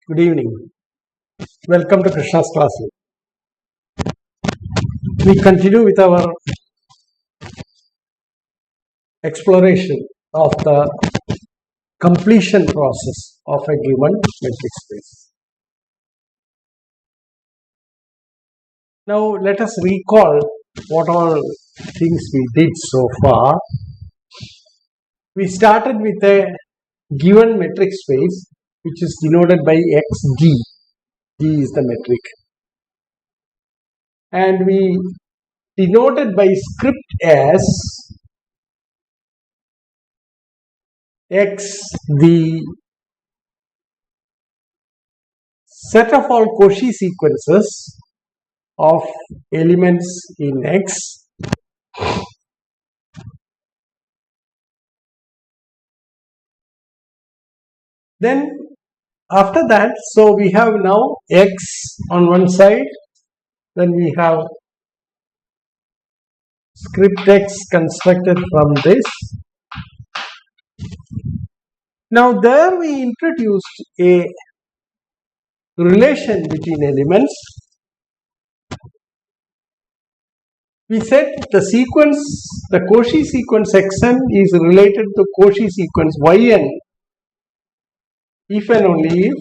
Good evening. Welcome to Krishna's classroom. We continue with our exploration of the completion process of a given metric space. Now let us recall what all things we did so far. We started with a given metric space which is denoted by xd. D is the metric. And we denoted by script as x the set of all Cauchy sequences of elements in X then after that, so we have now X on one side, then we have script X constructed from this. Now there we introduced a relation between elements. We said the sequence, the Cauchy sequence xn is related to Cauchy sequence yn if and only if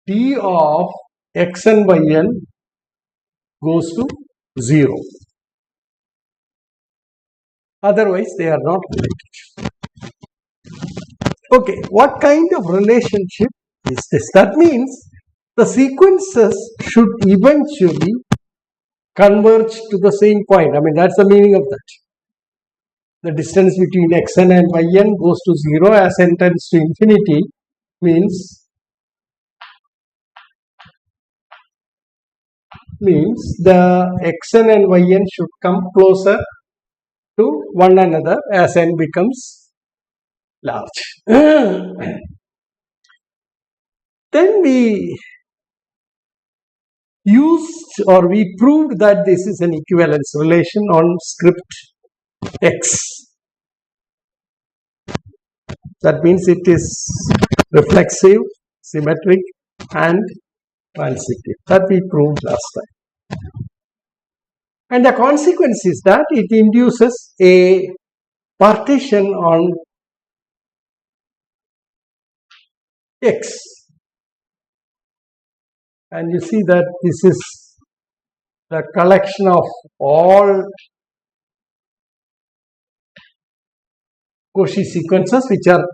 d of xn by n goes to 0. Otherwise, they are not related. Okay, what kind of relationship is this? That means the sequences should eventually converge to the same point. I mean, that's the meaning of that. The distance between xn and yn goes to 0 as n tends to infinity means the xn and yn should come closer to one another as n becomes large. Then we used or we proved that this is an equivalence relation on script X. That means it is reflexive, symmetric and transitive. That we proved last time. And the consequence is that it induces a partition on X. And you see that this is the collection of all Cauchy sequences which are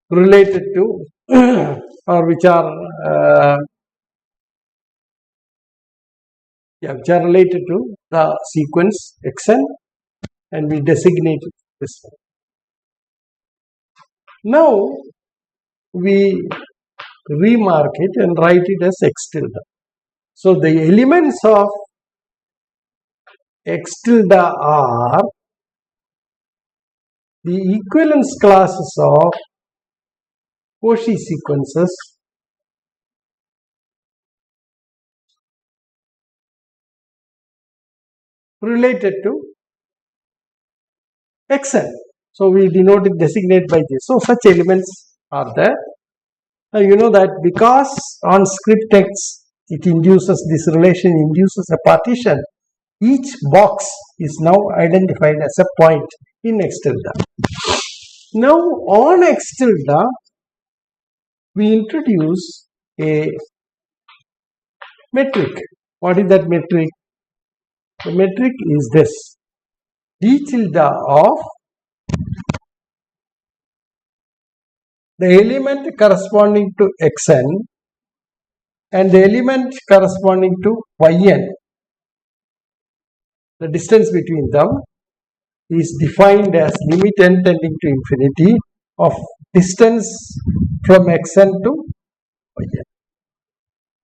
related to or which are related to the sequence xn, and we designated this one. Now we remark it and write it as x tilde. So the elements of x tilde are the equivalence classes of Cauchy sequences related to xn. So we designate by this. So such elements are there. Now you know that because on script X it induces this relation, induces a partition, each box is now identified as a point in X tilde. Now on X tilde we introduce a metric. What is that metric? The metric is this: d tilde of the element corresponding to xn and the element corresponding to yn. The distance between them is defined as limit n tending to infinity of distance from xn to yn.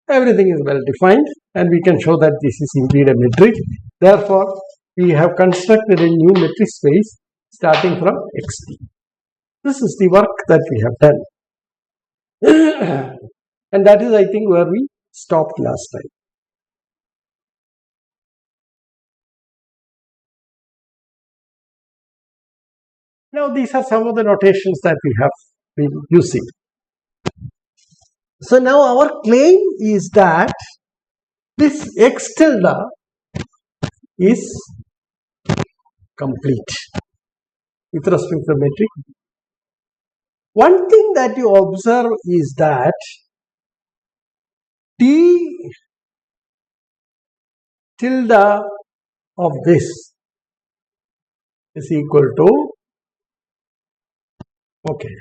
Everything is well defined and we can show that this is indeed a metric. Therefore, we have constructed a new metric space starting from xd. This is the work that we have done. And that is, I think, where we stopped last time. Now these are some of the notations that we have been using. So now our claim is that this x tilde is complete with respect to the metric. One thing that you observe is that t tilde of this is equal to, okay,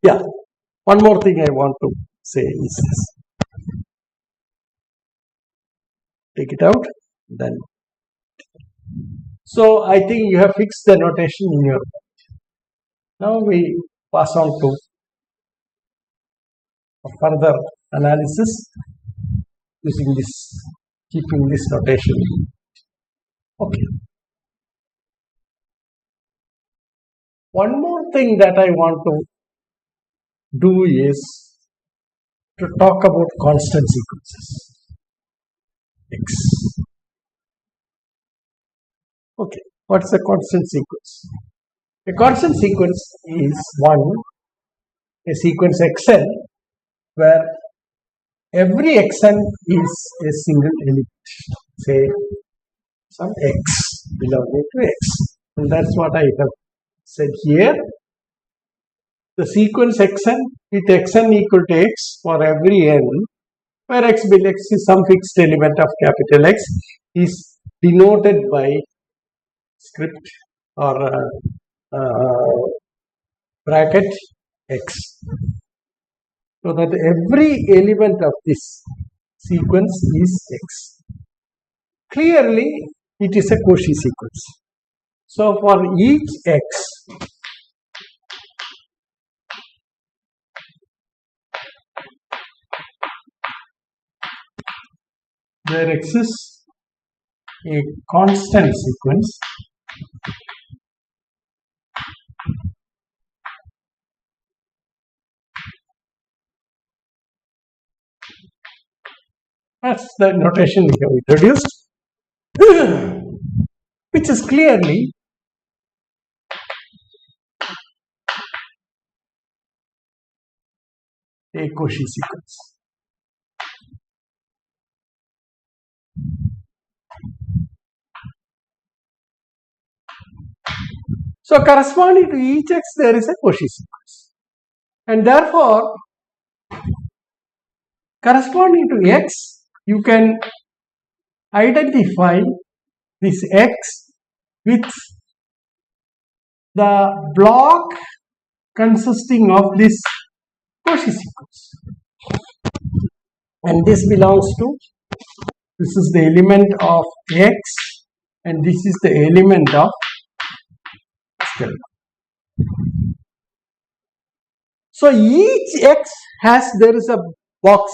yeah, one more thing I want to say is this. Take it out, then. So I think you have fixed the notation in your mind. Now we pass on to a further analysis using this, keeping this notation. Okay. One more thing that I want to do is to talk about constant sequences. X. Okay, what's a constant sequence? A constant sequence is a sequence xn where every xn is a single element, say some x belonging to x. And that's what I have said here. The sequence xn with xn equal to x for every n, where x belongs to some fixed element of capital X, is denoted by script or bracket x. So that every element of this sequence is x. Clearly, it is a Cauchy sequence. So for each x, there exists a constant sequence that's the notation we have introduced, which is clearly a Cauchy sequence. So corresponding to each x, there is a Cauchy sequence. And therefore, corresponding to x, you can identify this x with the block consisting of this Cauchy sequence. And this belongs to, this is the element of x and this is the element of tilde. So each x there is a box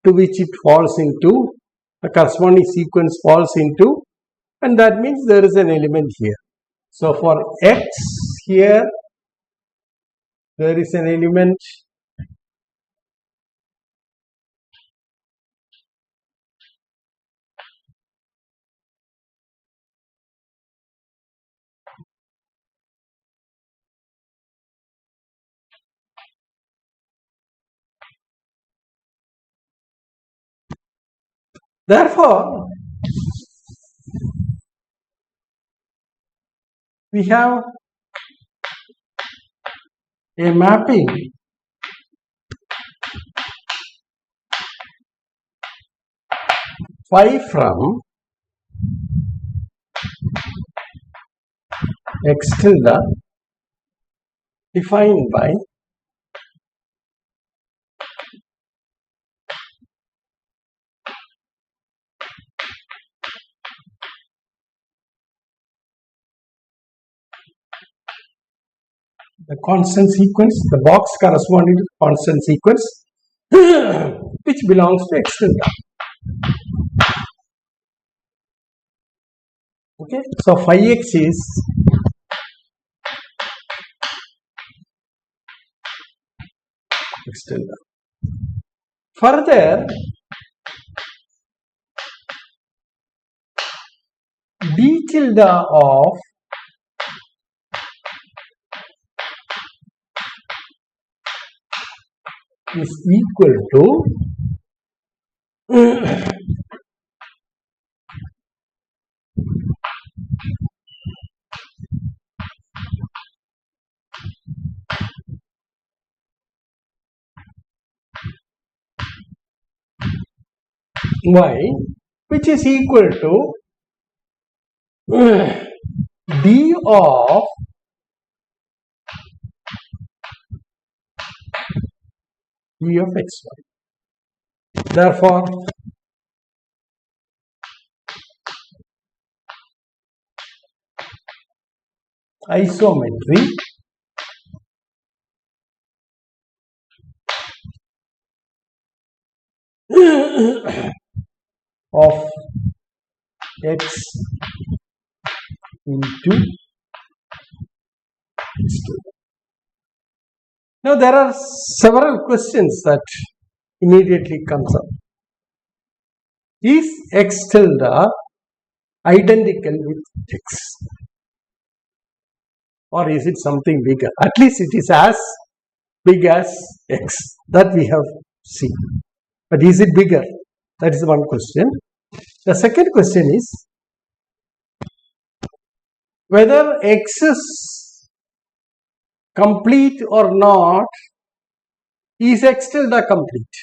to which it falls into, the corresponding sequence falls into, and that means there is an element here. So for x here, there is an element therefore, we have a mapping phi from x tilde defined by the constant sequence, the box corresponding to the constant sequence, which belongs to x tilde. Okay, so phi x is x tilde. Further, d tilde of is equal to y, which is equal to d of e of xy. Therefore, isometry of x into x2. Now there are several questions that immediately comes up. Is x tilde identical with x? Or is it something bigger? At least it is as big as x. That we have seen. But is it bigger? That is one question. The second question is whether x is complete or not, is x tilde complete?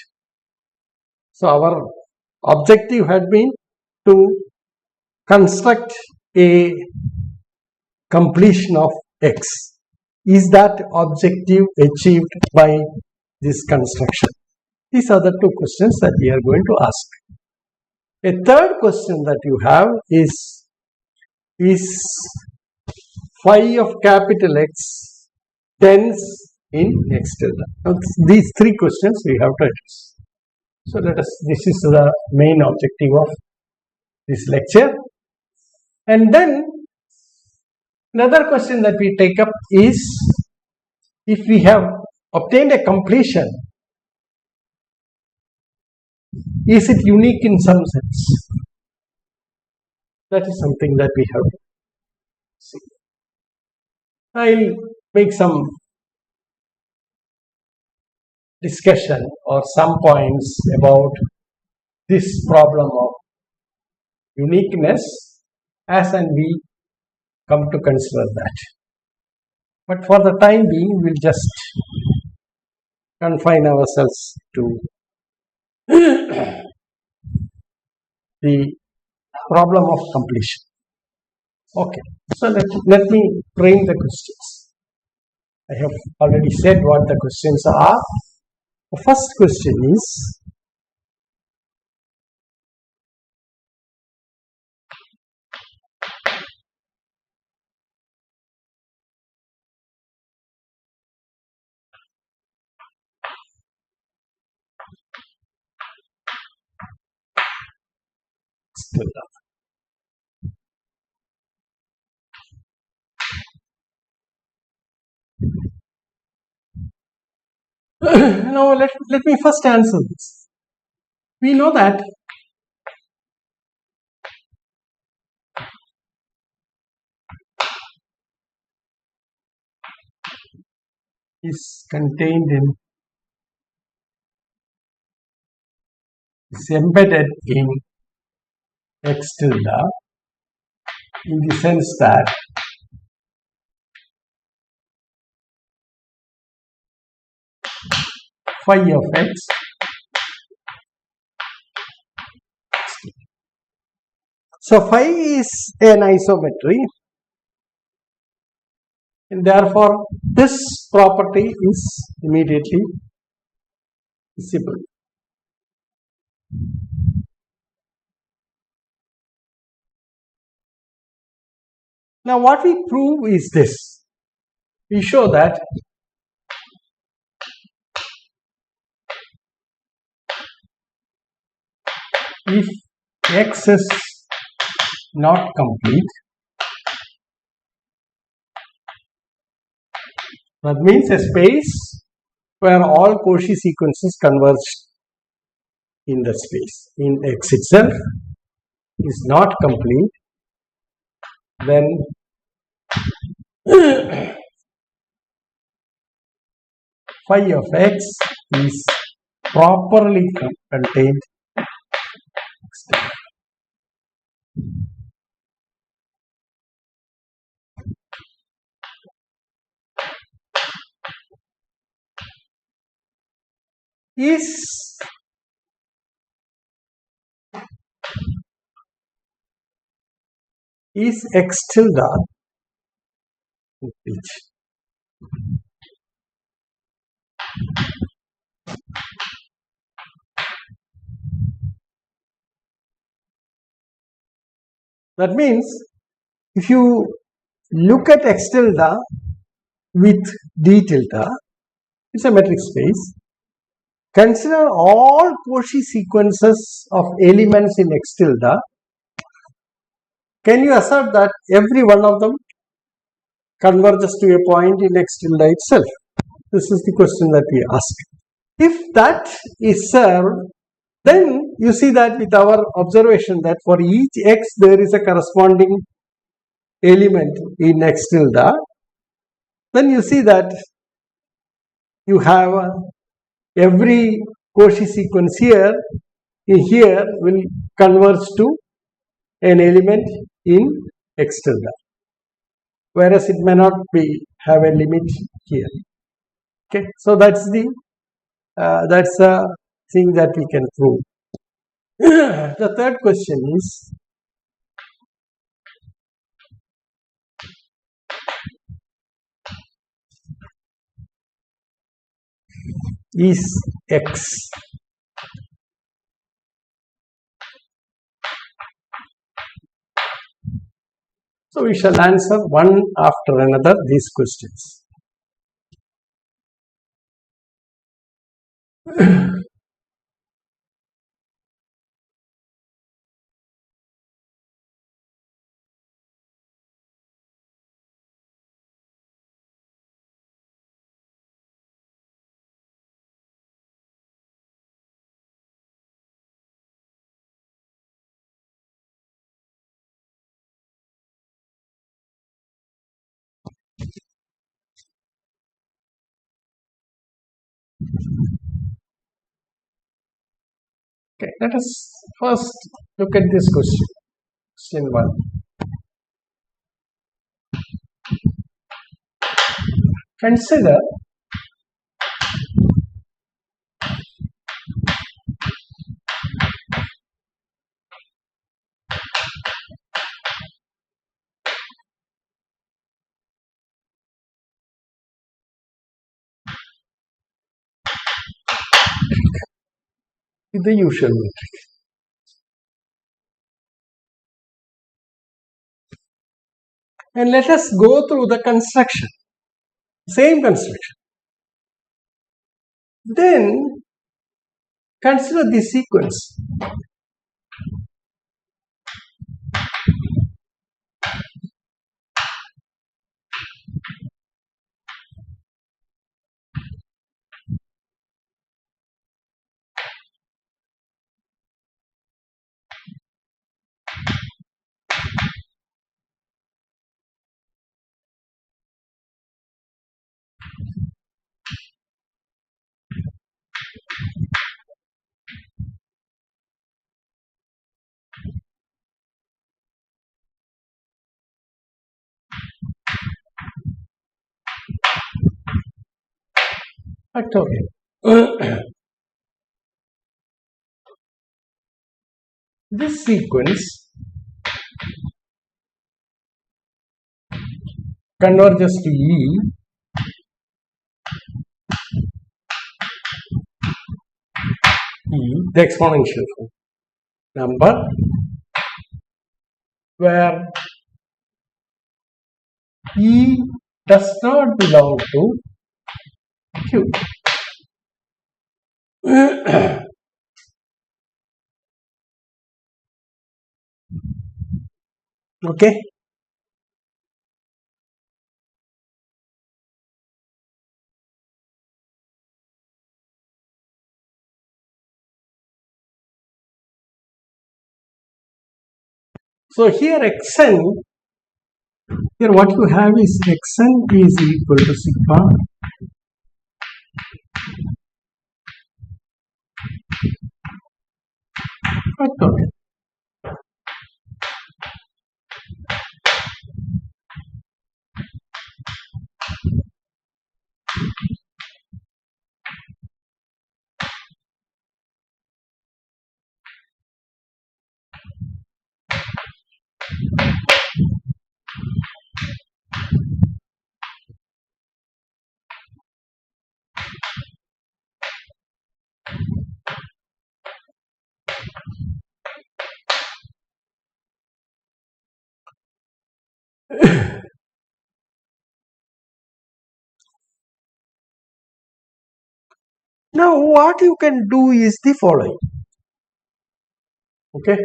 So our objective had been to construct a completion of x. Is that objective achieved by this construction? These are the two questions that we are going to ask. A third question that you have is phi of capital X dense in x tilde? Now, these three questions we have to address. So this is the main objective of this lecture. And then another question that we take up is, if we have obtained a completion, is it unique in some sense? That is something that we have to see. I'll make some discussion or some points about this problem of uniqueness as and we come to consider that. But for the time being, we'll just confine ourselves to the problem of completion. Okay, so let me frame the questions. I have already said what the questions are. The first question is, now let me first answer this. We know that is contained in, is embedded in x tilde in the sense that phi of x so phi is an isometry, and therefore this property is immediately visible. Now what we prove is this. We show that if x is not complete, that means a space where all Cauchy sequences converge in the space in x itself is not complete, then phi of x is properly contained external. Is X tilde which? That means if you look at X tilde with D tilde, it's a metric space. Consider all Cauchy sequences of elements in X tilde. Can you assert that every one of them converges to a point in X tilde itself? This is the question that we ask. If that is served, then you see that with our observation that for each X there is a corresponding element in X tilde, then you see that you have every Cauchy sequence here will converge to an element in X tilde, whereas it may not have a limit here. Okay, so that's a thing that we can prove. The third question is X so we shall answer one after another these questions. Okay, let us first look at this question. Question 1. Consider the usual metric. And let us go through the construction, same construction. Then consider this sequence. Factorial. This sequence converges to the exponential form number, where E does not belong to Q. Okay. So here Xn, here what you have is Xn is equal to sigma Okay. Now, what you can do is the following. Okay.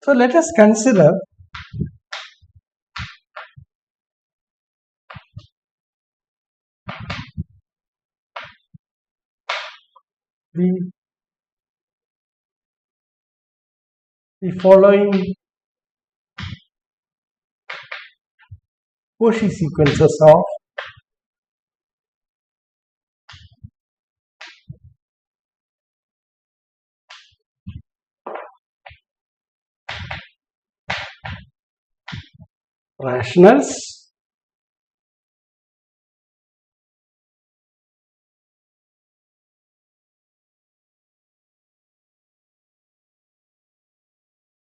So let us consider the following Cauchy sequences of rationals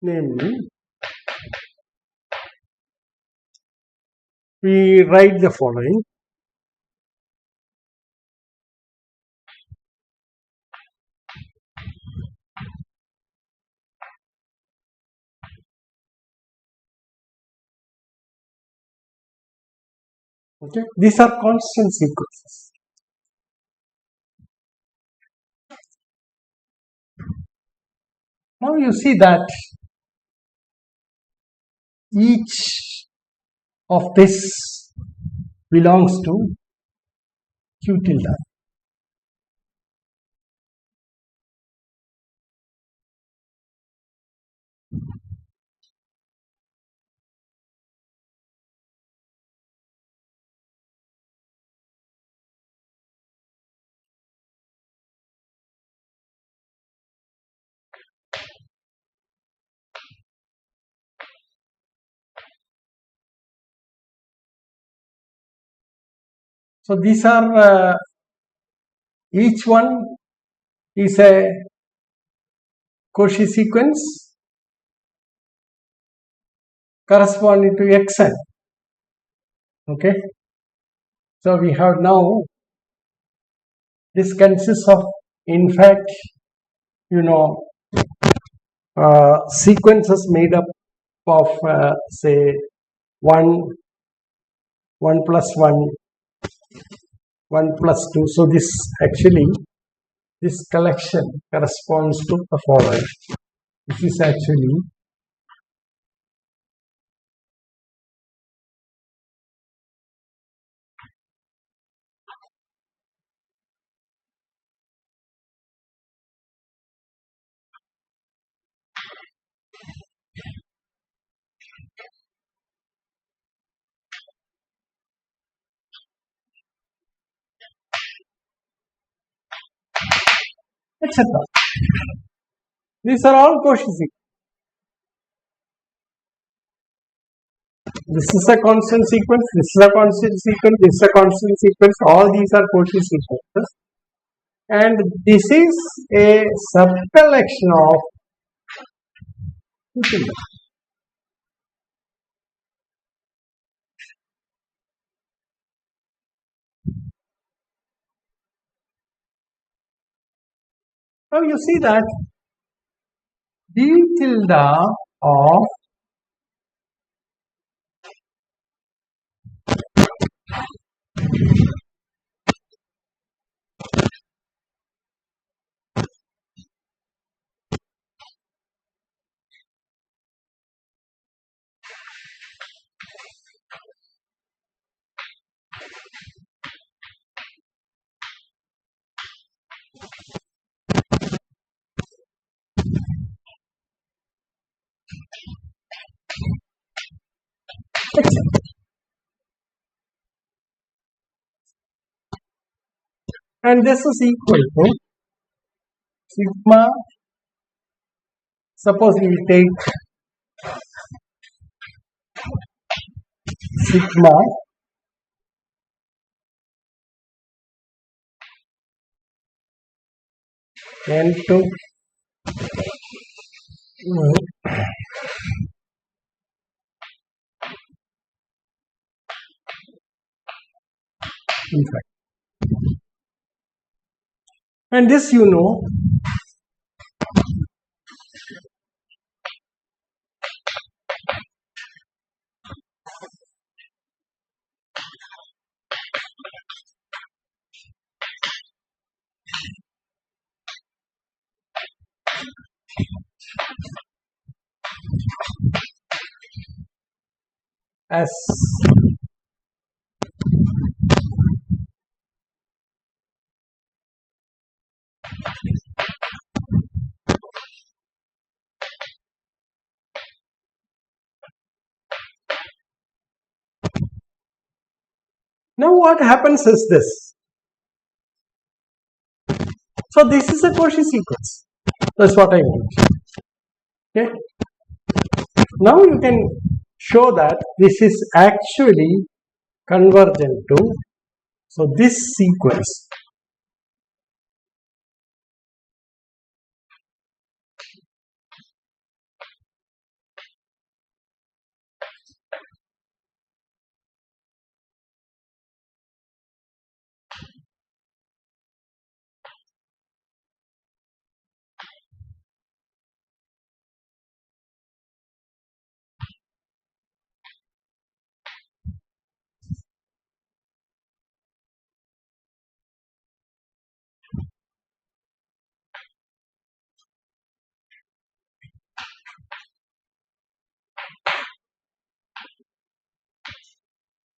namely, we write the following. Okay, these are constant sequences. Now you see that each of this belongs to Q tilde. So these are each one is a Cauchy sequence corresponding to xn. Okay. So we have now, this consists of, in fact, sequences made up of say 1, 1 plus 1, 1 plus 2. So this actually, this collection corresponds to the following. This is actually etc. These are all Cauchy sequences. This is a constant sequence, this is a constant sequence, this is a constant sequence. All these are Cauchy sequences. And this is a subcollection of sequences. Now you see that d tilde of x, and this is equal to sigma, suppose we take sigma n2 infinite. And this you know as now what happens is this. So this is a Cauchy sequence. That's what I want. Okay. Now you can show that this is actually convergent to, so this sequence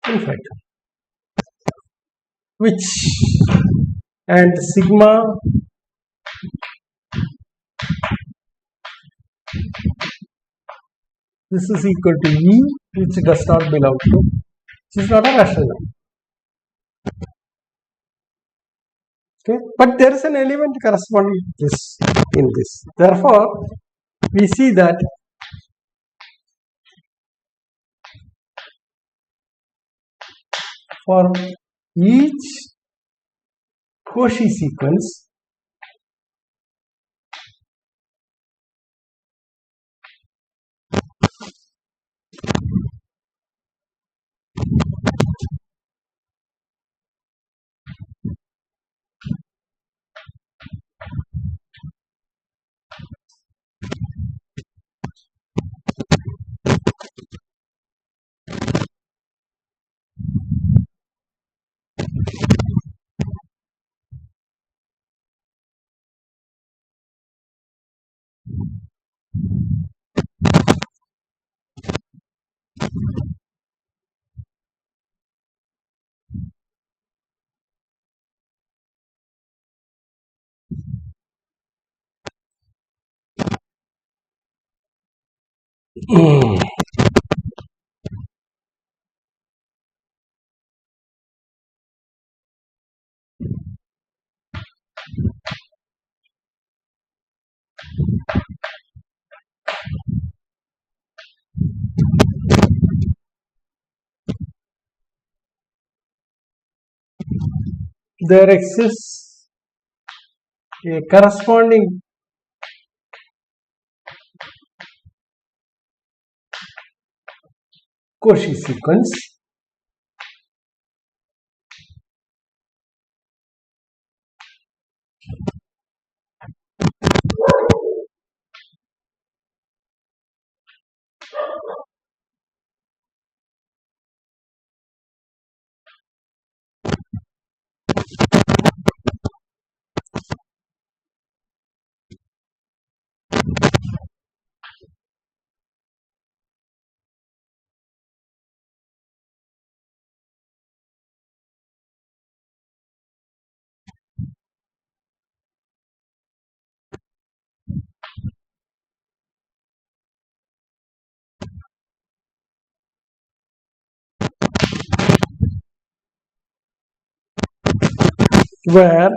infinite, which and sigma this is equal to E, which does not belong to, which is not a rational number. Okay, but there is an element corresponding to this in this. Therefore, we see that for each Cauchy sequence, there exists a corresponding Cauchy sequence where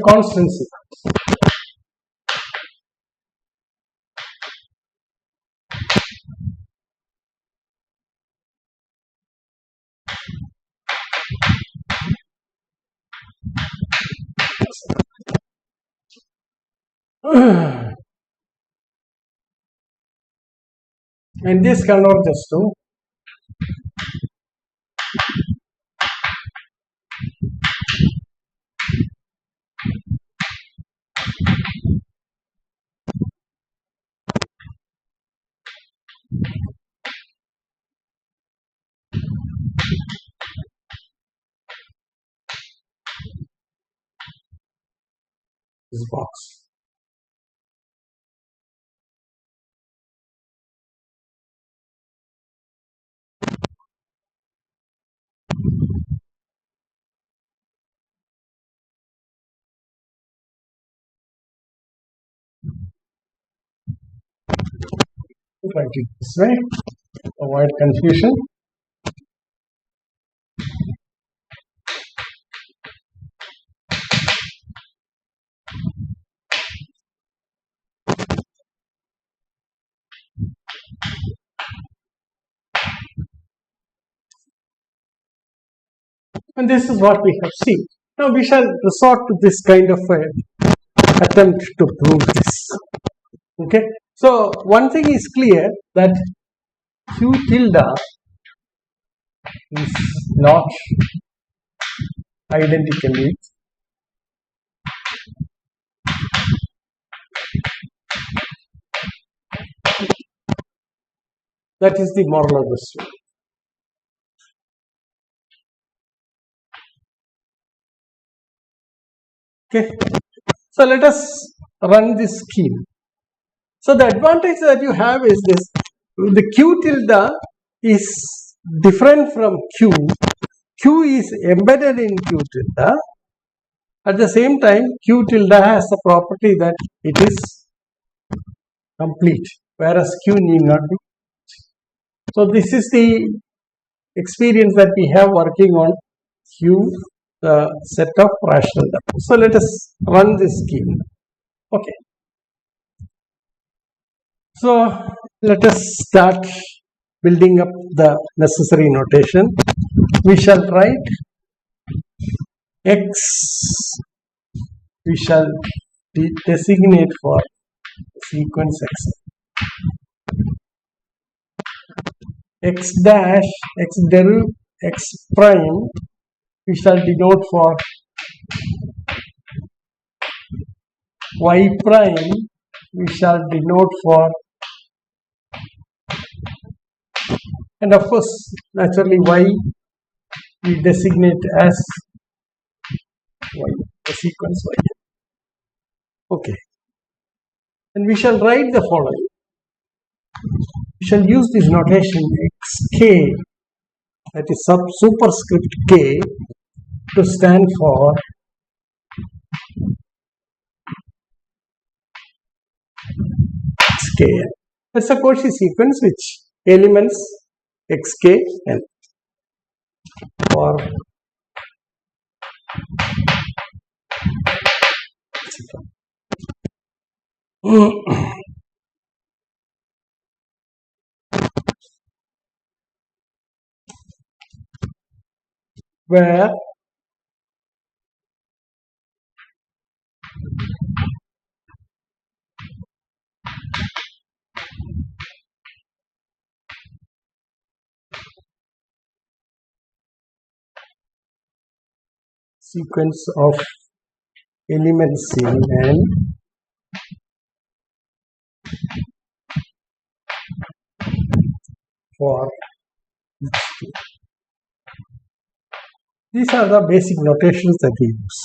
constant sequence. And this converges to this box. Write it this way, avoid confusion. And this is what we have seen. Now we shall resort to this kind of attempt to prove this. Okay. So one thing is clear, that Q tilde is not identical with that is the moral of the story. Okay. So let us run this scheme. So the advantage that you have is this: the Q tilde is different from Q. Q is embedded in Q tilde. At the same time, Q tilde has the property that it is complete, whereas Q need not be. So this is the experience that we have working on Q, the set of rational numbers. So let us run this scheme. Okay. So let us start building up the necessary notation. We shall write X, we shall designate for sequence X dash, X deriv, X prime, we shall denote for Y prime, we shall denote for, and of course naturally Y we designate as Y, the sequence Y. Okay. And we shall write the following. We shall use this notation xk, that is superscript k, to stand for xkn. That's a Cauchy sequence which elements xk n for where sequence of elements in N for each K. These are the basic notations that we use.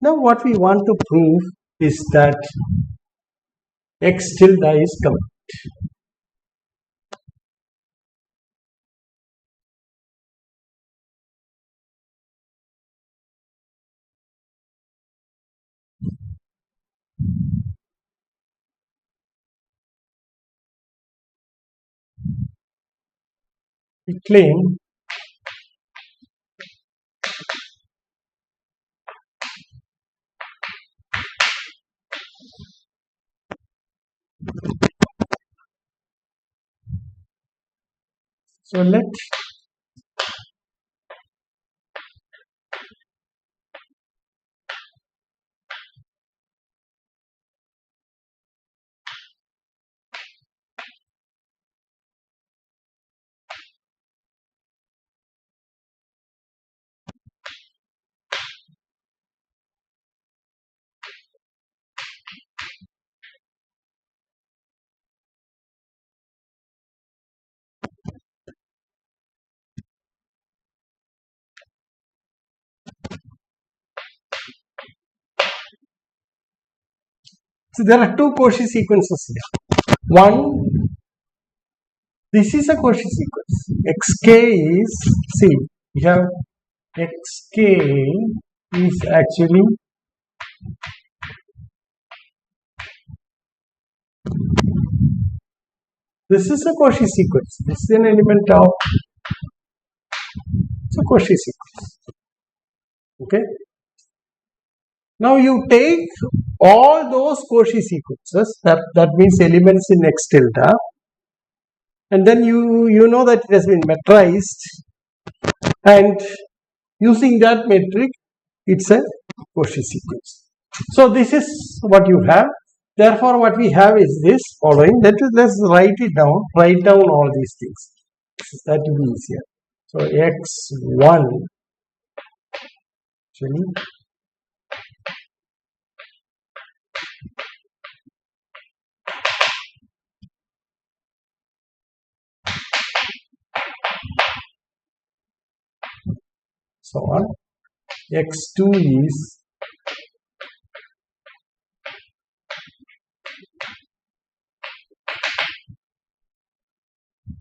Now what we want to prove is that X tilde is complete. We claim So let so there are two Cauchy sequences here. One, this is a Cauchy sequence. Xk is, see, we have Xk is actually this is a Cauchy sequence. This is an element of it's a Cauchy sequence. Okay. Now you take all those Cauchy sequences, that means elements in X tilde, and then you know that it has been metrized, and using that metric, it's a Cauchy sequence. So this is what you have. Therefore, what we have is this following. Let's write it down. Write down all these things. That will be easier. So x1 actually so on. X2 is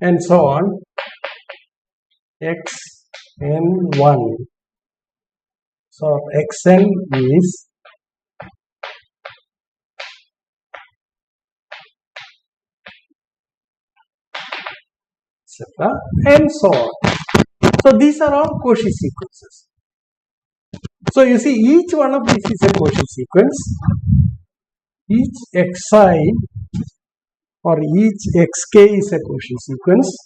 and so on. Xn1. So Xn is etc. and so on. So these are all Cauchy sequences. So you see each one of these is a Cauchy sequence. Each xi or each xk is a Cauchy sequence.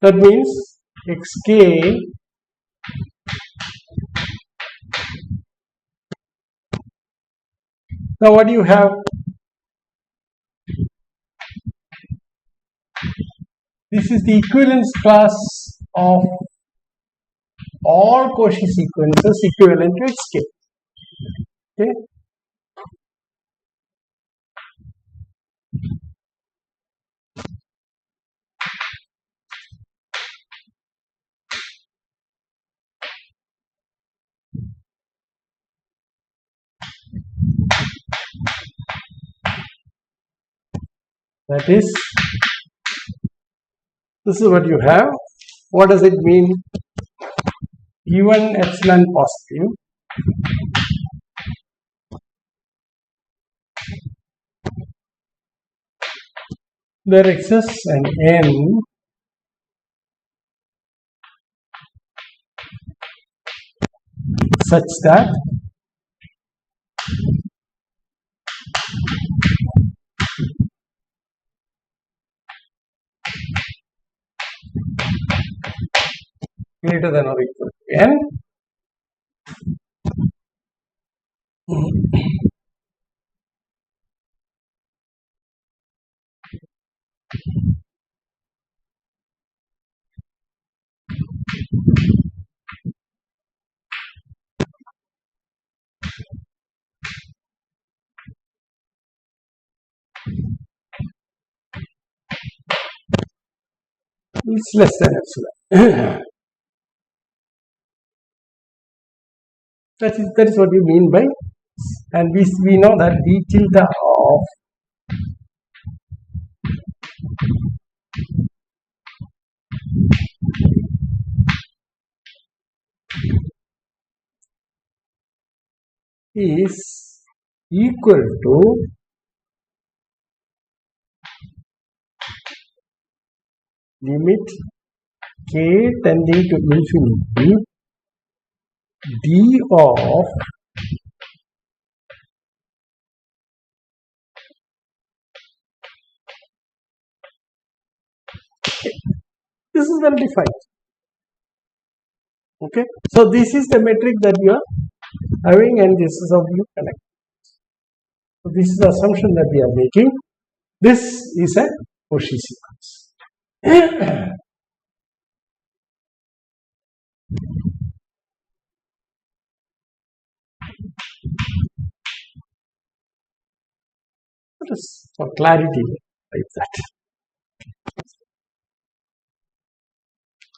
That means xk now what do you have? This is the equivalence class of all Cauchy sequences equivalent to xk. Okay. That is, this is what you have. What does it mean? Given epsilon positive, there exists an n such that greater than or equal to n is less than epsilon. That is what we mean by, and we know that d tilde of is equal to limit k tending to infinity d of this is well defined. Okay, so this is the metric that you are having, and this is how you connect. So this is the assumption that we are making. This is a Cauchy sequence. Just for clarity, like that.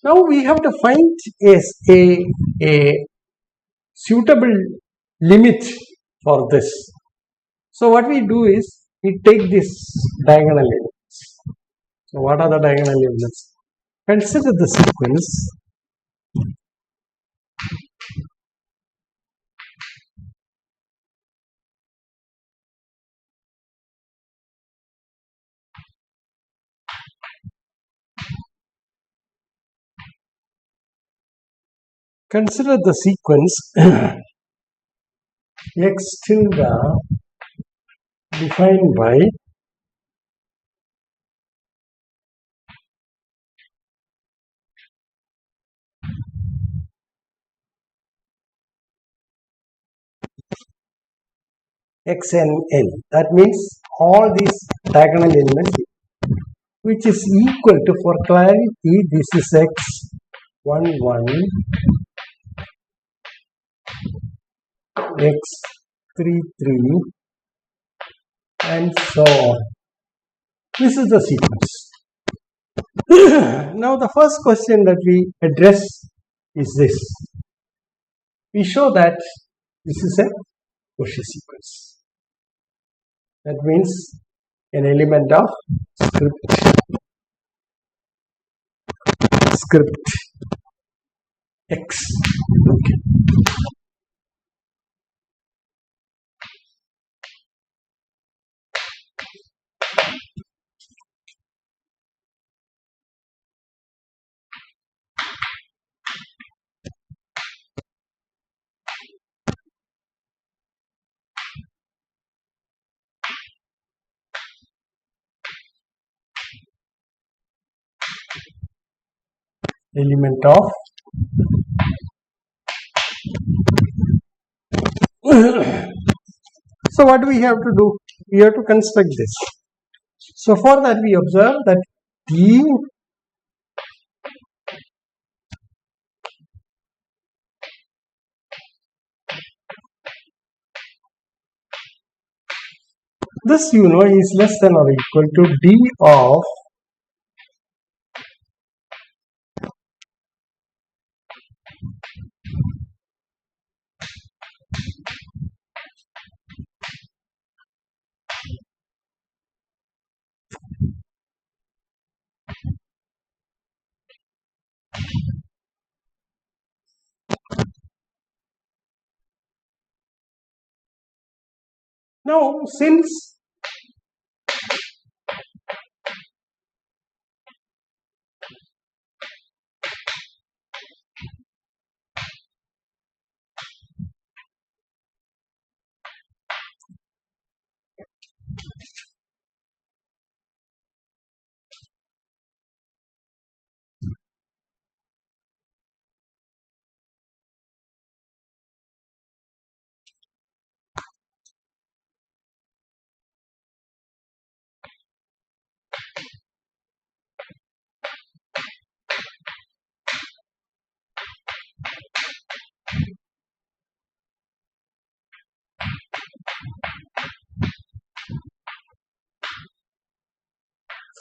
Now we have to find a suitable limit for this. So what we do is we take this diagonal elements. So what are the diagonal elements? Consider the sequence x tilde defined by x and n. That means all these diagonal elements, which is equal to, for clarity, this is x11, x33, and so on. This is the sequence. Now the first question that we address is this. We show that this is a Cauchy sequence. That means an element of script x. Okay. Element of so what do we have to do? We have to construct this. So for that we observe that D this is less than or equal to D of now since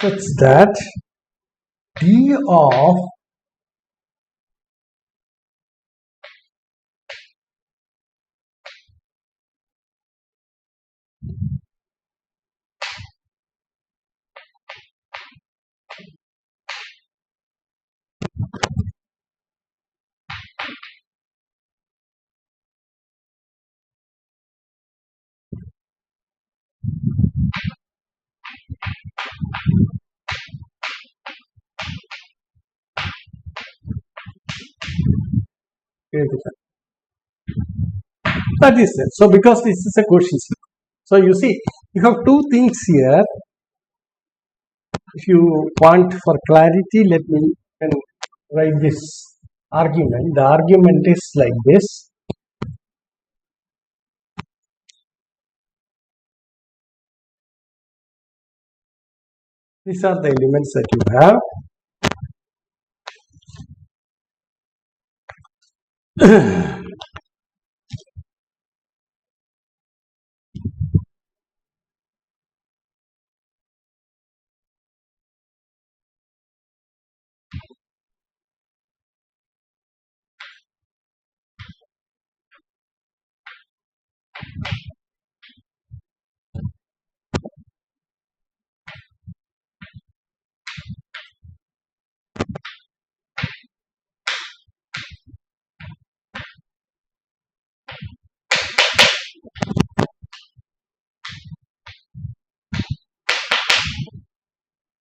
such that D of that is it. So because this is a quotient sequence. So you see, you have two things here. If you want for clarity, let me write this argument. The argument is like this. These are the elements that you have.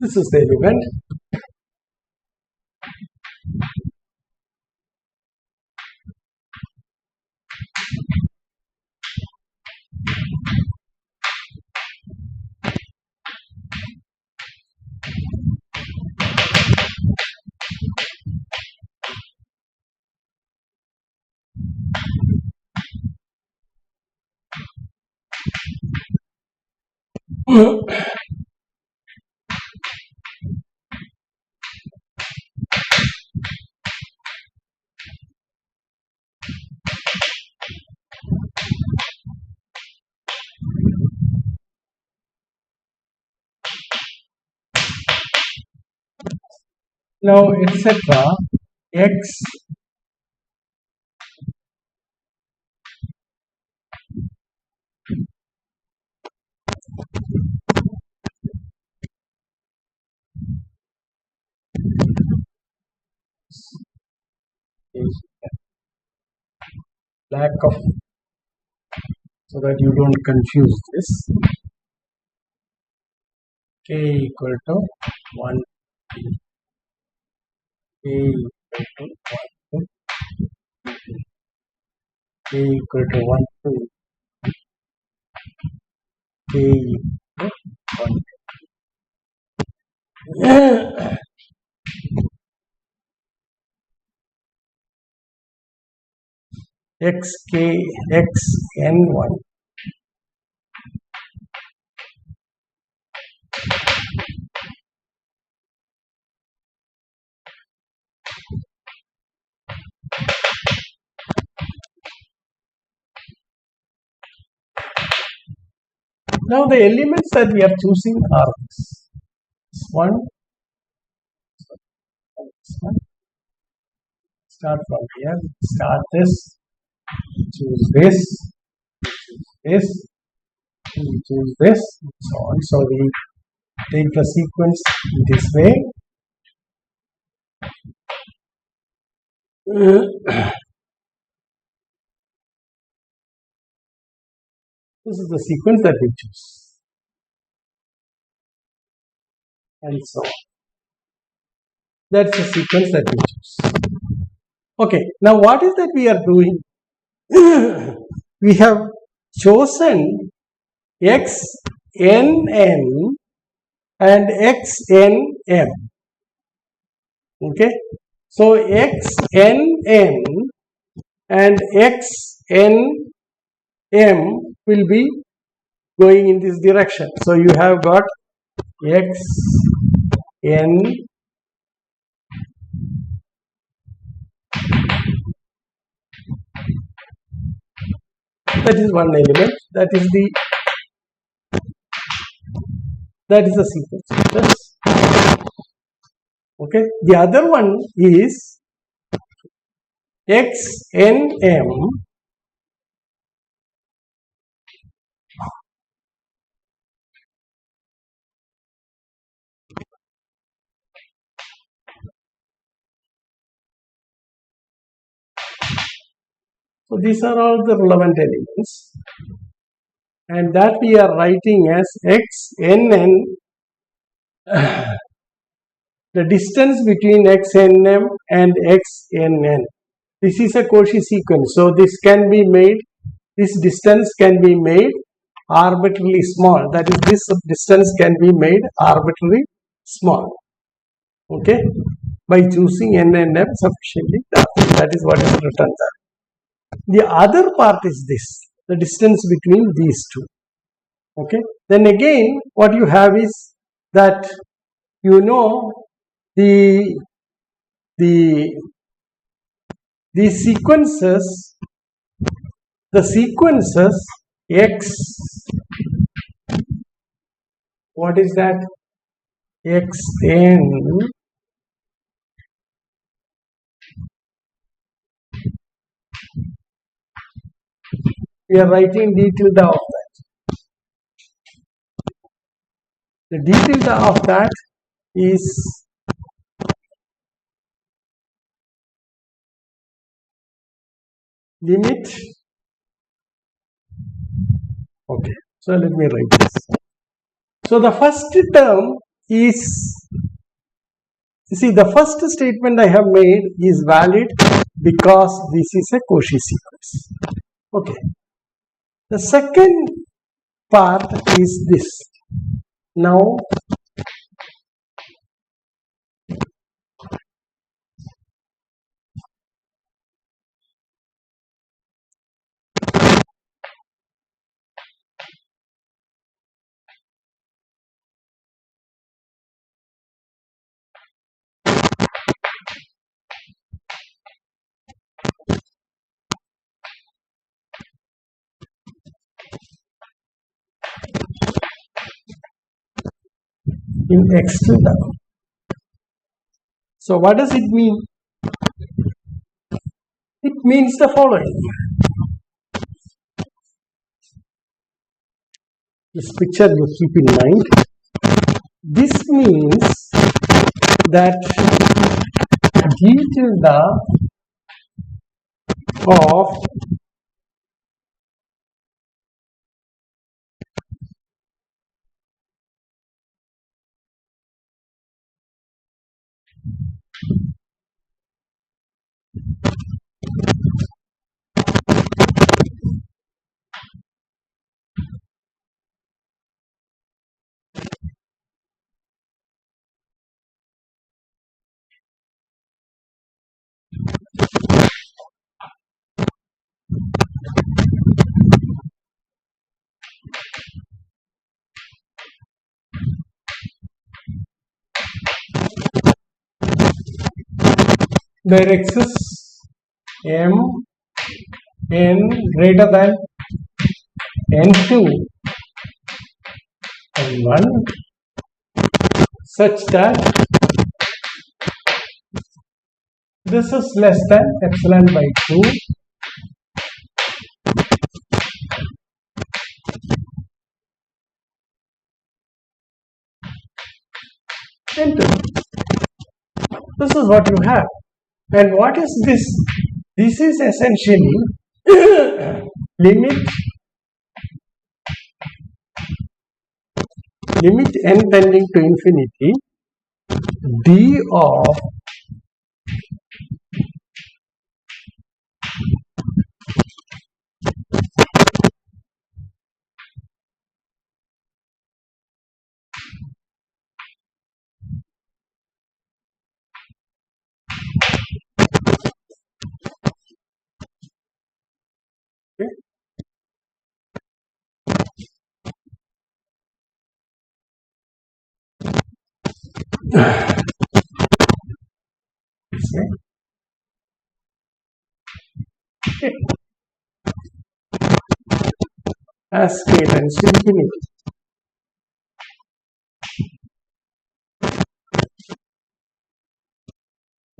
This is the element. Now, etc. X is lack of, so that you don't confuse this. K equal to 1, K equal to 1, K equal to 1, 2, K equal to 1. Xk xn1 Now the elements that we are choosing are this one, this one. Start from here, start this, choose this, choose this, so on. So we take the sequence this way. This is the sequence that we choose, and so on. That's the sequence that we choose. Okay, now what is that we are doing? We have chosen xnn and xnm. Okay, so xnn and xnm will be going in this direction. So you have got xn that is one element, that is the sequence. Okay. The other one is XNM So these are all the relevant elements, and that we are writing as XNN. The distance between XNM and XNN. This is a Cauchy sequence. So this can be made, this distance can be made arbitrarily small. That is, this distance can be made arbitrarily small. Okay, by choosing N and M sufficiently large. That is what is written there. The other part is this, the distance between these two. Okay, then again what you have is that you know the sequences, X, what is that, XN we are writing d tilde of that. The d tilde of that is limit. Okay, so let me write this. So the first term is, you see, the first statement I have made is valid because this is a Cauchy sequence. Okay. The second part is this. Now, in X tilde. So what does it mean? It means the following. This picture you keep in mind. This means that d tilde of where X is M n greater than n2 and 1 such that this is less than epsilon by 2 n2. This is what you have. And what is this? This is essentially limit n tending to infinity d of as k tends to infinity.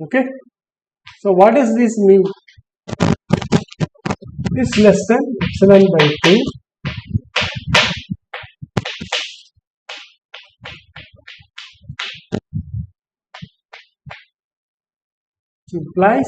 Okay. So what does this mean? Is less than epsilon by 2 implies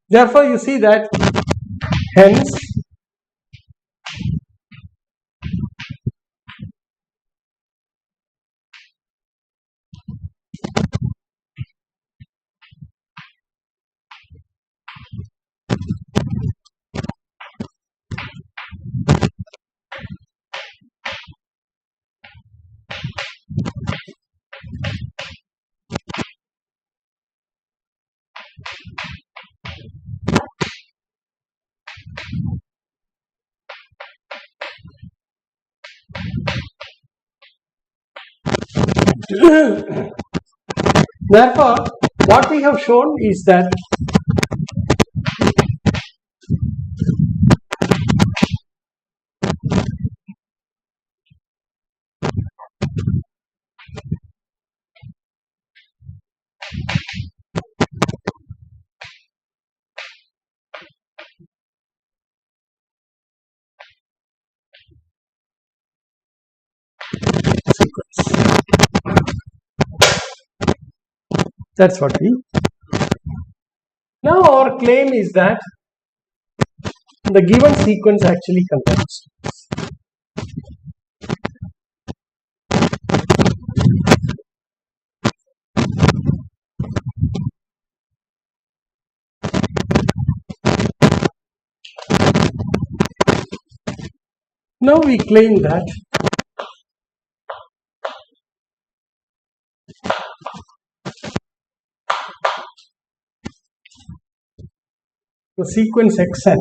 therefore you see that hence therefore what we have shown is that that's what we now our claim is that the given sequence actually contains. Now we claim that the sequence xn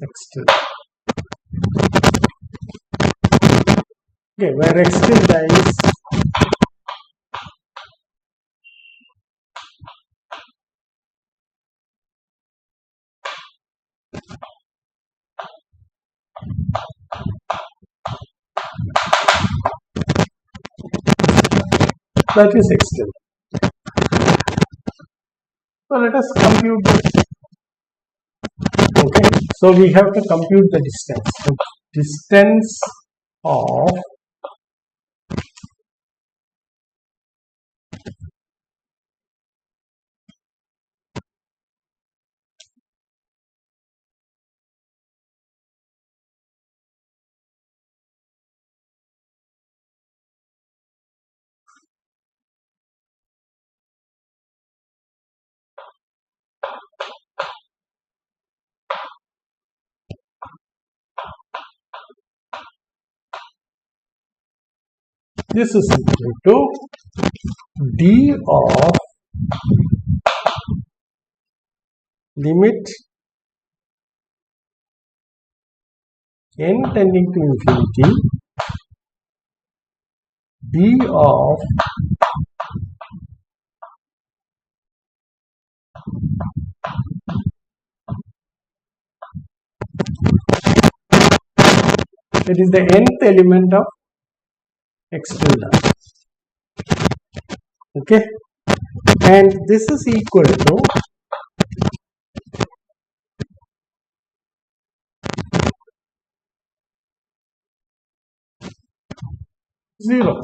x2. Okay, where x tilde is that is x tilde. So let us compute this. Okay, so we have to compute the distance. So distance of this is equal to d of limit n tending to infinity d of it is the nth element of x tilde. Okay, and this is equal to zero.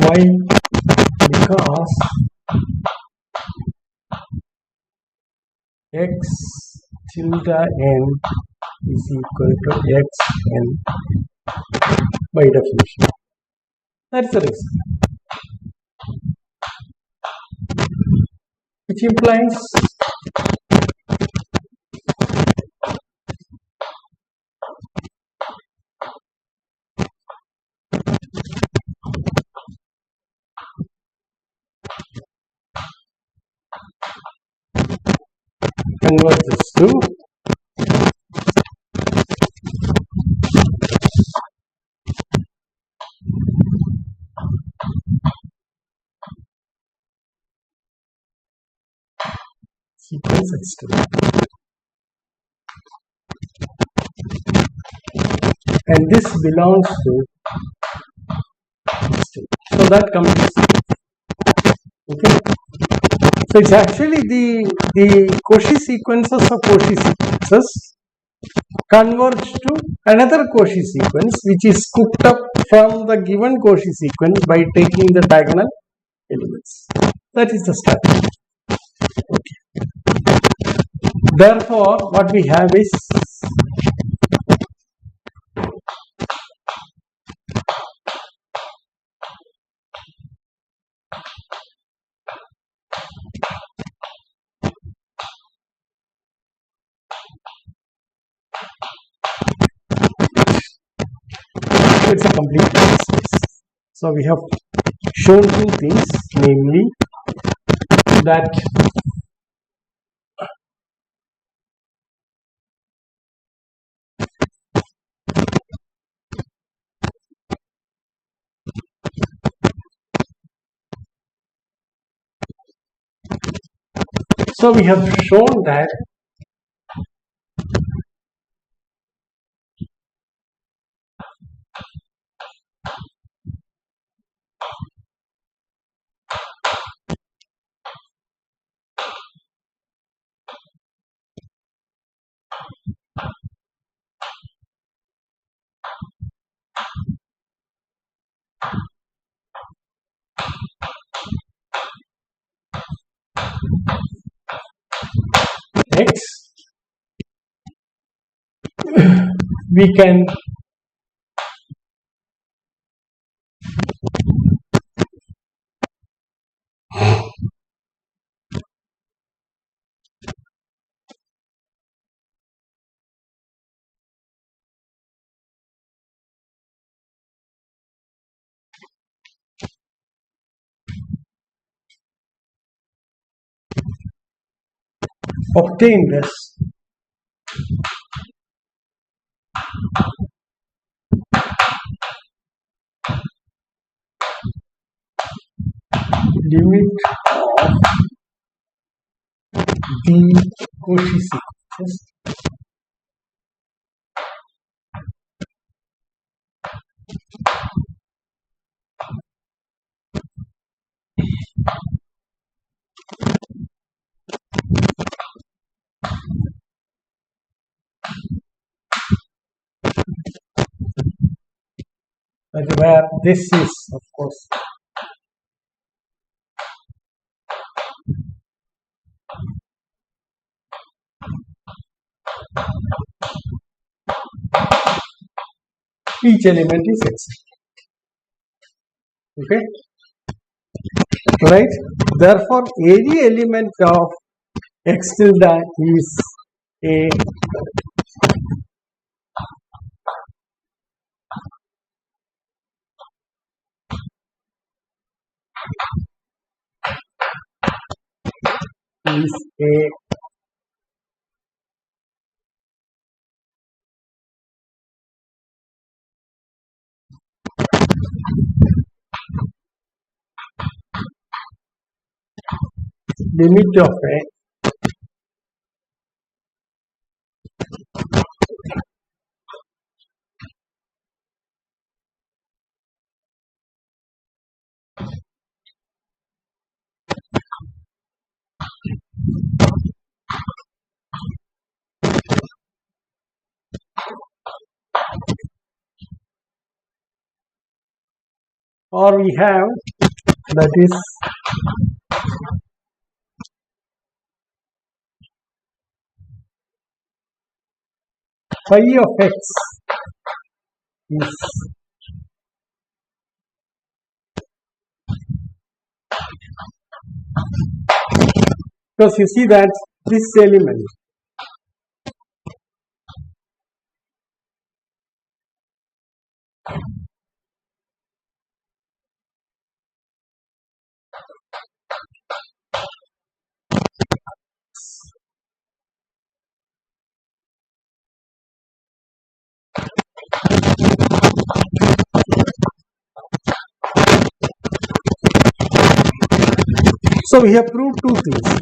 Why? Because x tilde n is equal to x n by definition. That's the reason. Which implies converges to sequence x tilde. And this belongs to x tilde. So that completes it. Okay. So it's actually the Cauchy sequences of Cauchy sequences converge to another Cauchy sequence which is cooked up from the given Cauchy sequence by taking the diagonal elements. That is the strategy. Okay. Therefore, what we have is it's a complete space. So we have shown two things, namely that x we can obtain this limit of the Cauchy sequences where this is of course each element is x. Okay, right? Therefore, any element of x tilde is a limit of a or we have that is phi of x is because you see that this element so we have proved two things.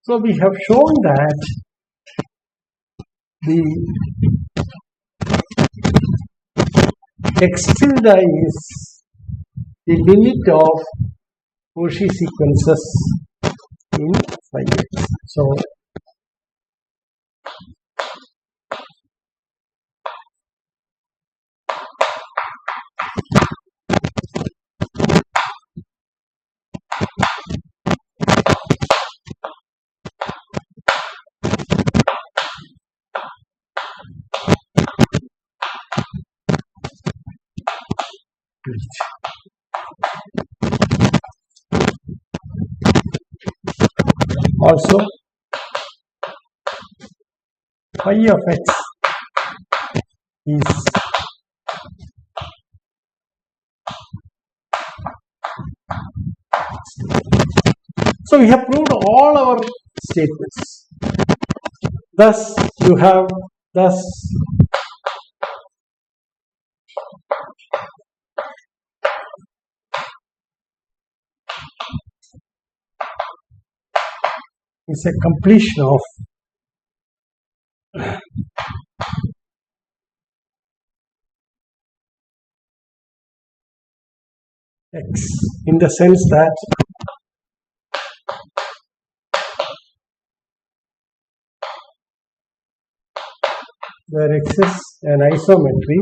So we have shown that the x tilde is the limit of Cauchy sequences in phi x. So also phi of x is so we have proved all our statements. Thus you have is a completion of x in the sense that there exists an isometry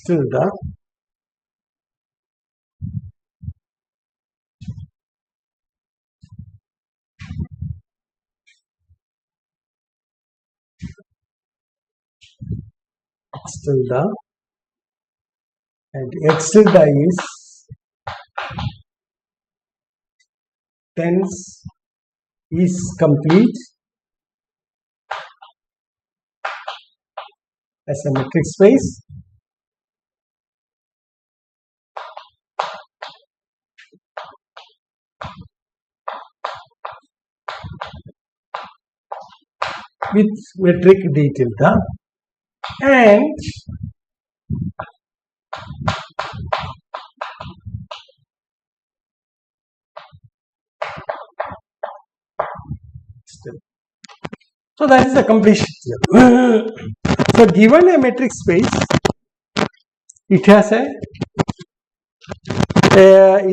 tilde x tilde and x tilde is tense is complete as a metric space with metric d tilde and so that is the completion here. So given a metric space, it has it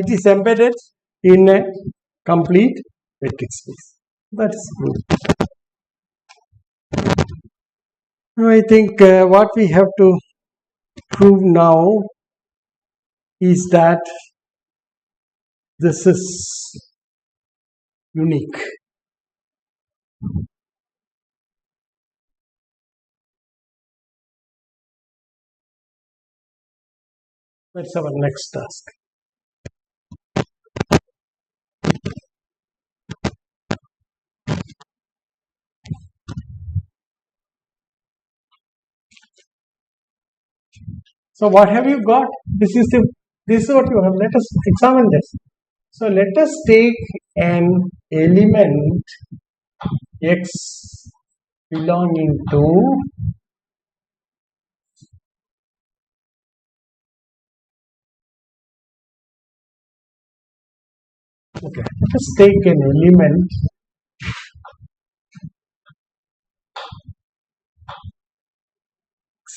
is embedded in a complete metric space. That is good. I think what we have to prove now is that this is unique. That's our next task. So what have you got? This is what you have. Let us examine this. So let us take an element x belonging to let's take an element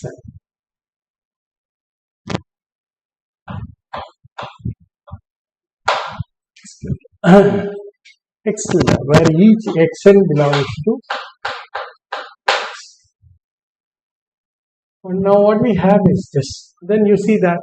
Xn, where each xn belongs to. And now what we have is this. Then you see that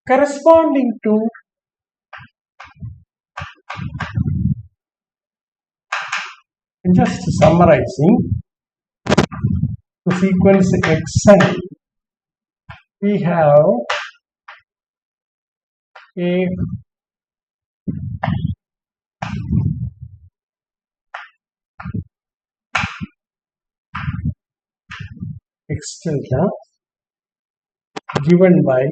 corresponding to just summarizing the sequence xn, we have a x delta given by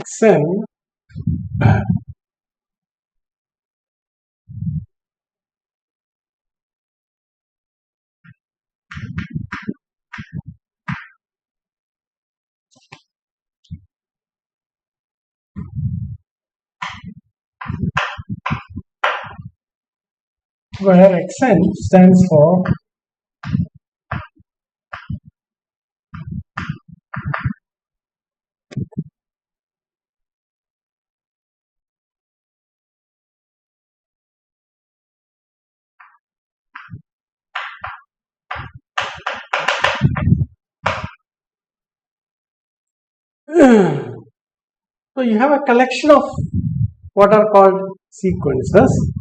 xn where xn stands for so you have a collection of what are called sequences.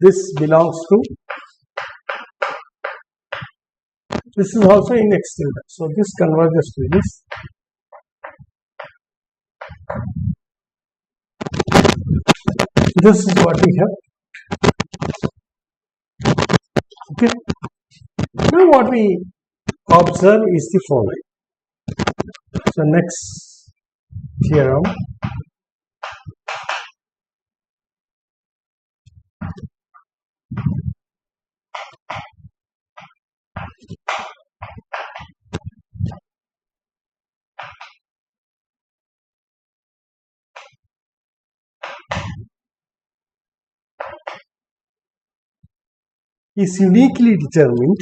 This belongs to, this is also in x tilde. So this converges to this. This is what we have. Okay. Now what we observe is the following. So next theorem. Is uniquely determined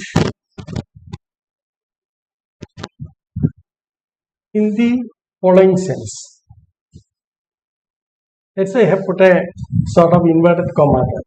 in the following sense. Let's say I have put a sort of inverted comma there.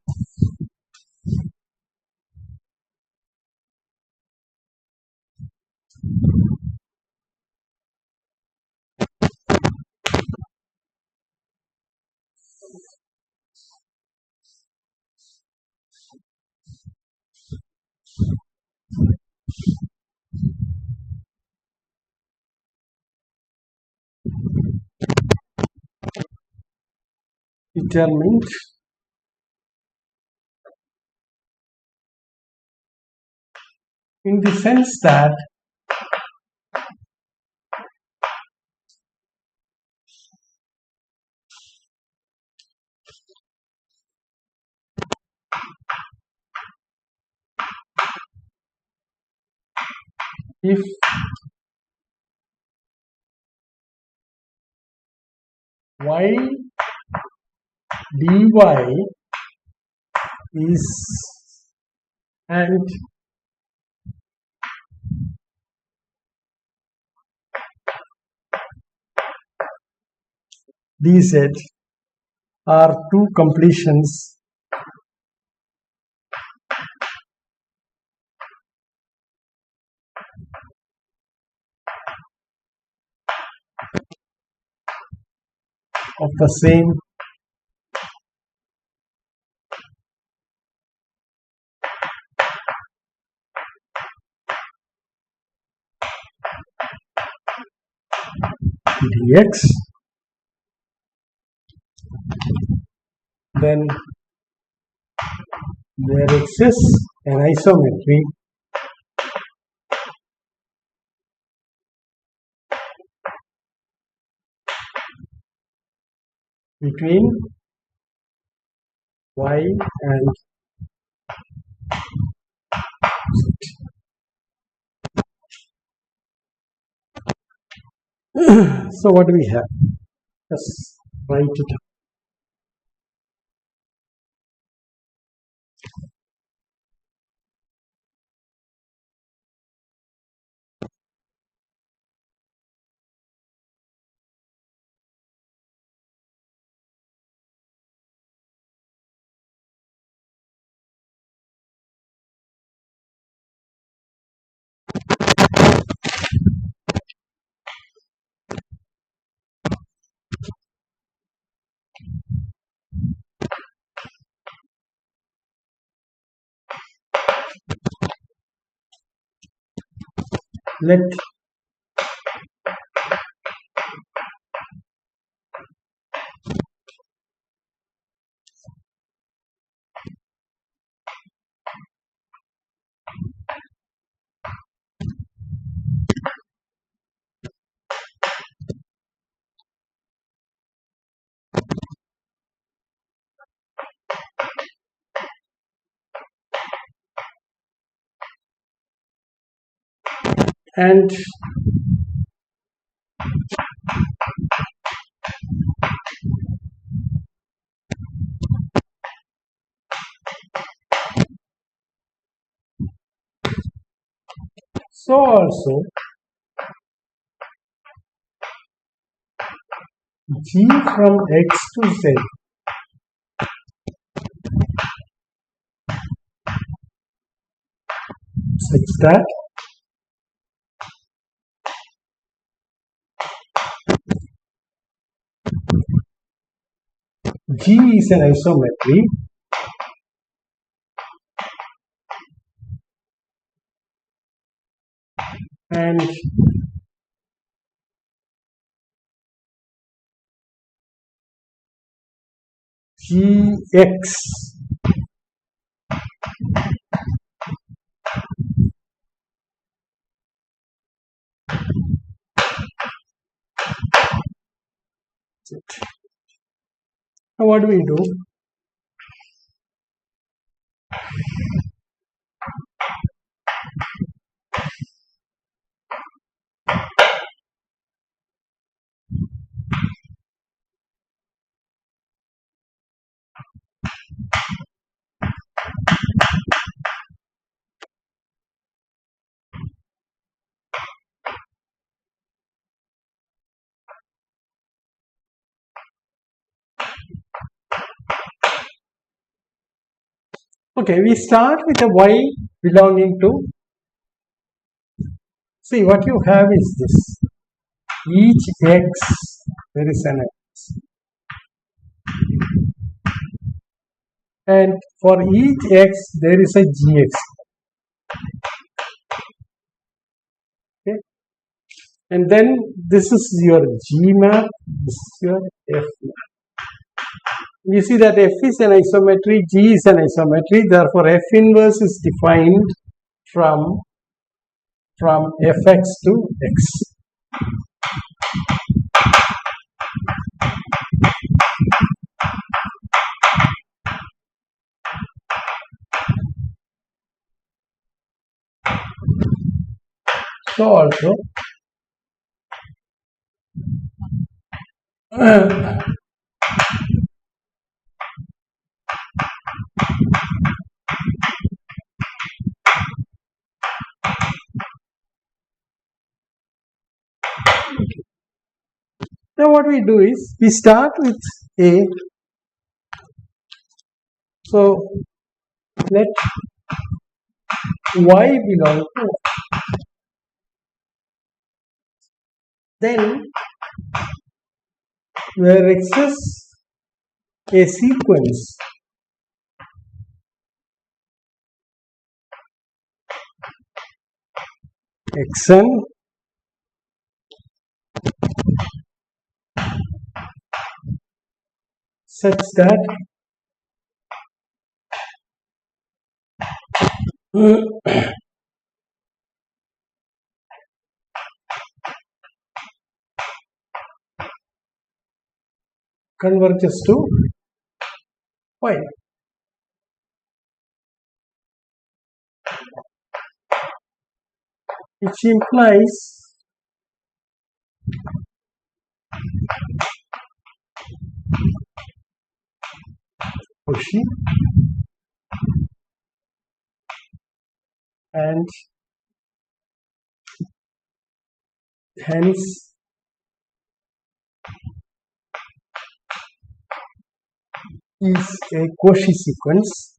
Determined in the sense that if y dy is and dz are two completions of the same dx, then there exists an isometry between y and so what do we have? Just write it up. Let and so also g from x to z such that G is an isometry and Gx now what do we do? Okay, we start with a y belonging to, see what you have is this, each x there is an x, and for each x there is a gx, okay, and then this is your g map, this is your f map. You see that f is an isometry, g is an isometry, therefore f inverse is defined from fx to x. So also Now what we do is we start with A. So let Y belong to. Then where X is a sequence Xn such that converges to Y, which implies Cauchy and hence is a Cauchy sequence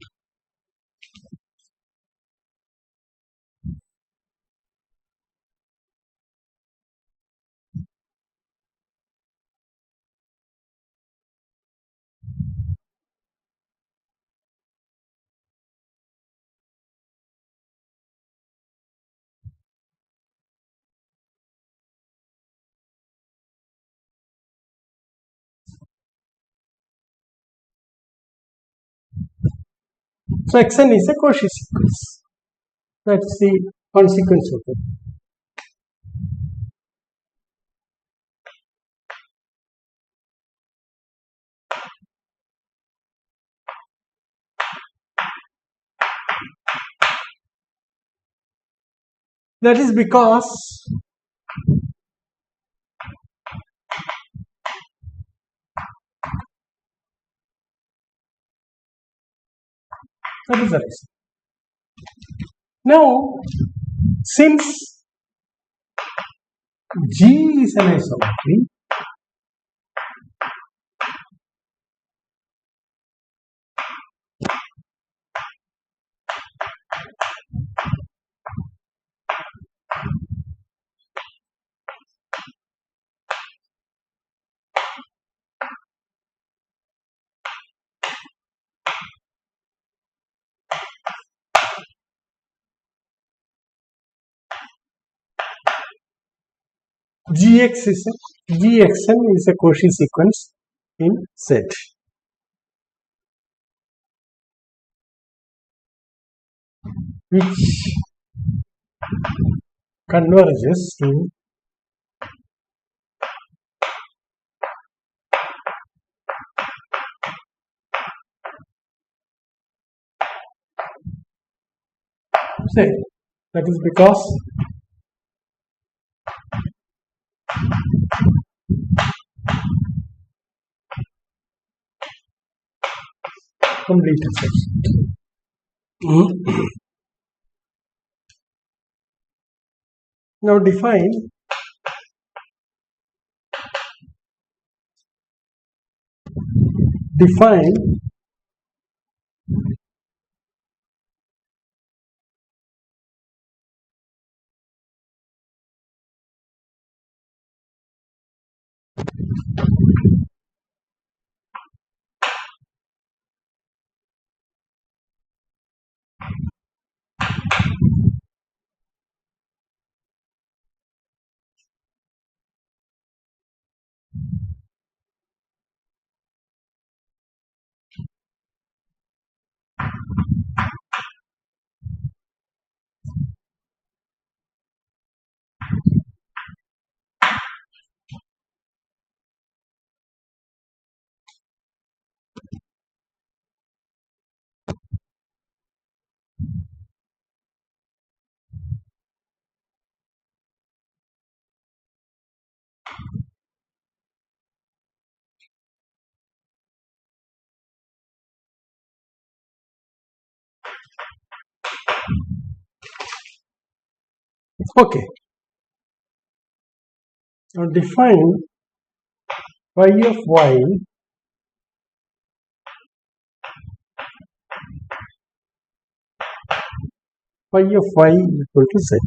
So Xn is a Cauchy sequence. That's the consequence of it. That is because that is the reason. Now, since G is an isometry, Gxn is a Cauchy sequence in Z, which converges to Z. That is because complete intersection. Now define Okay. Now define phi of y equal to z.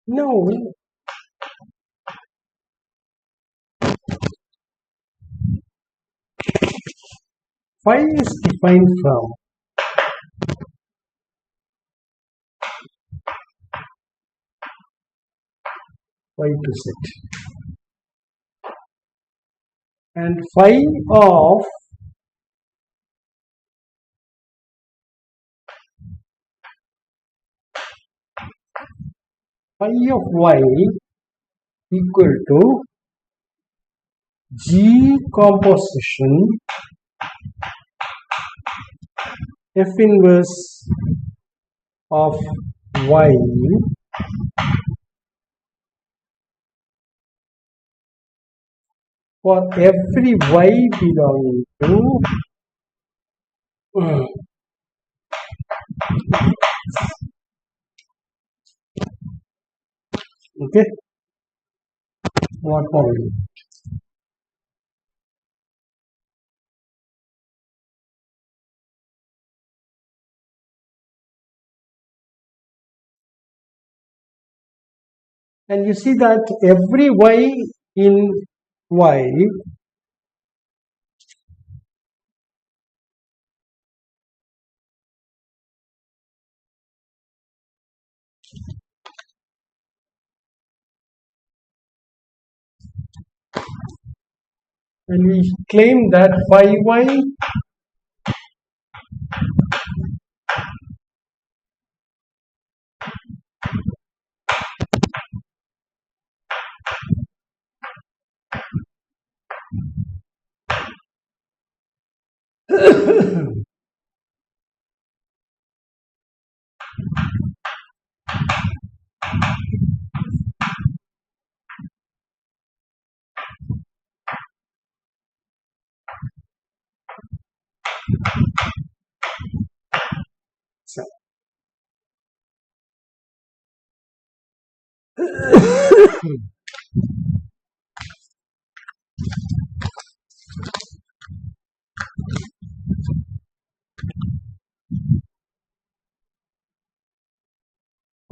Now, phi is defined from y to z, and phi of y equal to G composition F inverse of y for every y belonging to okay, what more? And you see that every y in y and we claim that phi y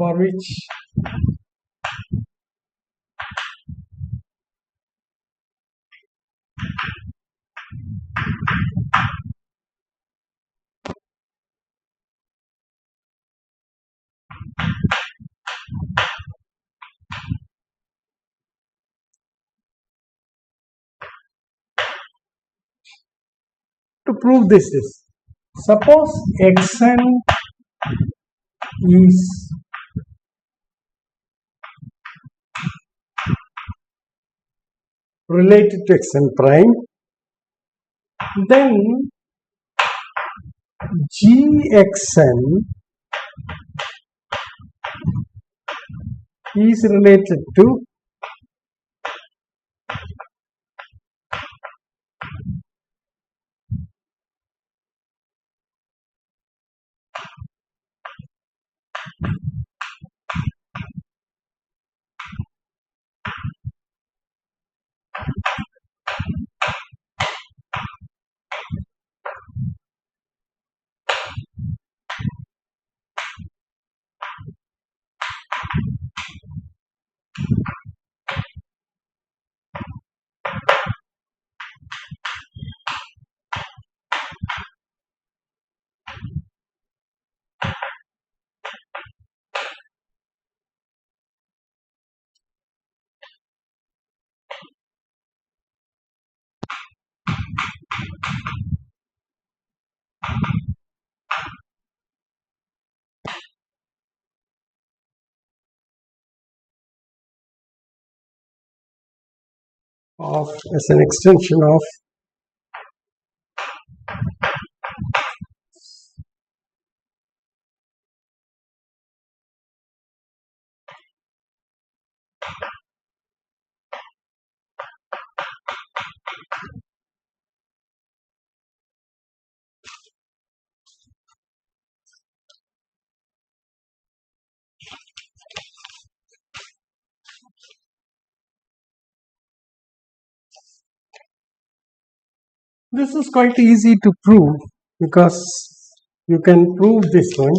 for which to prove this is, suppose xn is related to xn prime, then gxn is related to as an extension of This is quite easy to prove because you can prove this one.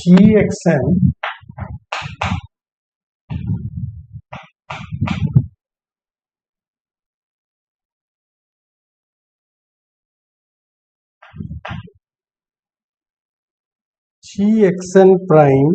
GXN GXN prime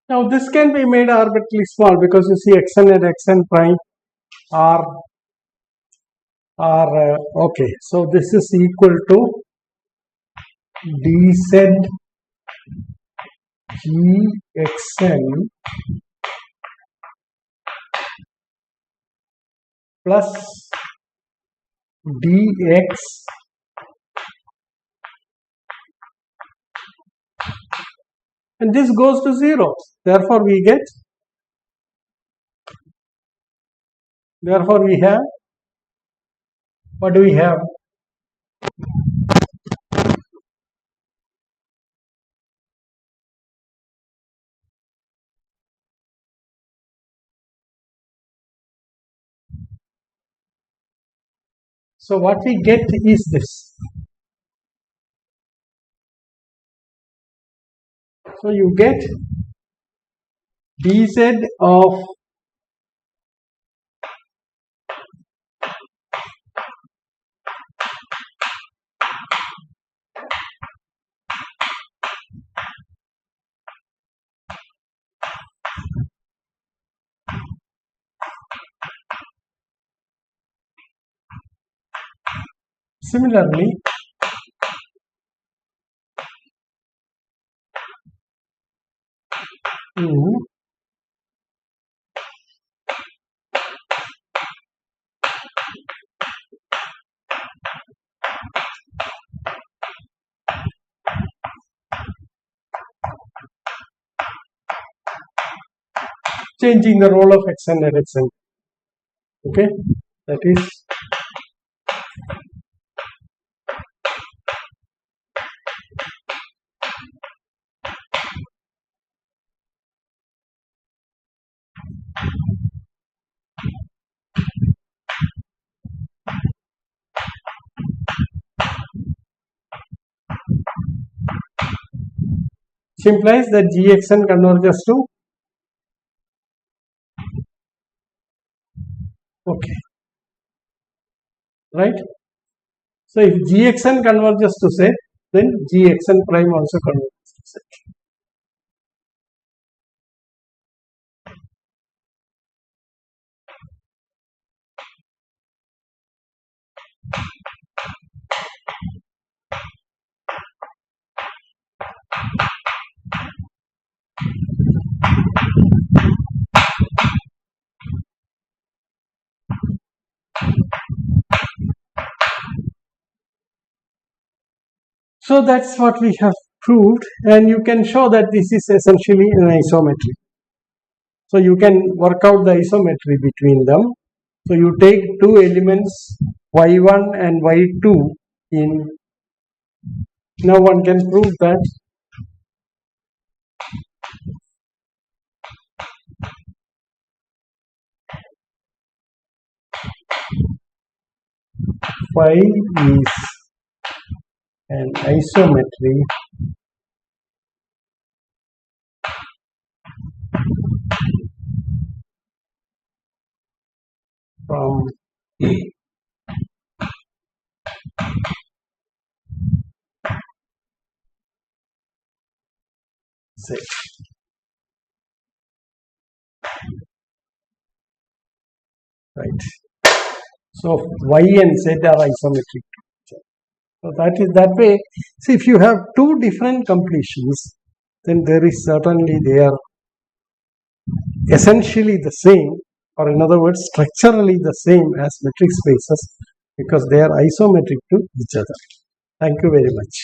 now this can be made arbitrarily small because you see xn and xn prime are okay, so this is equal to dz gxn plus dx and this goes to 0. Therefore we have, what do we have? So what we get is this. So you get dz of similarly changing the role of xn and xn. Okay, that is implies that gxn converges to, okay, right? So if gxn converges to set, then gxn prime also converges to set. So that's what we have proved, and you can show that this is essentially an isometry. So you can work out the isometry between them. So you take two elements y1 and y2 in, now one can prove that phi is an isometry from Z. Right. So y and z are isometric to each other. So that is that way. See, if you have two different completions, then there is certainly they are essentially the same, or in other words, structurally the same as metric spaces because they are isometric to each other. Thank you very much.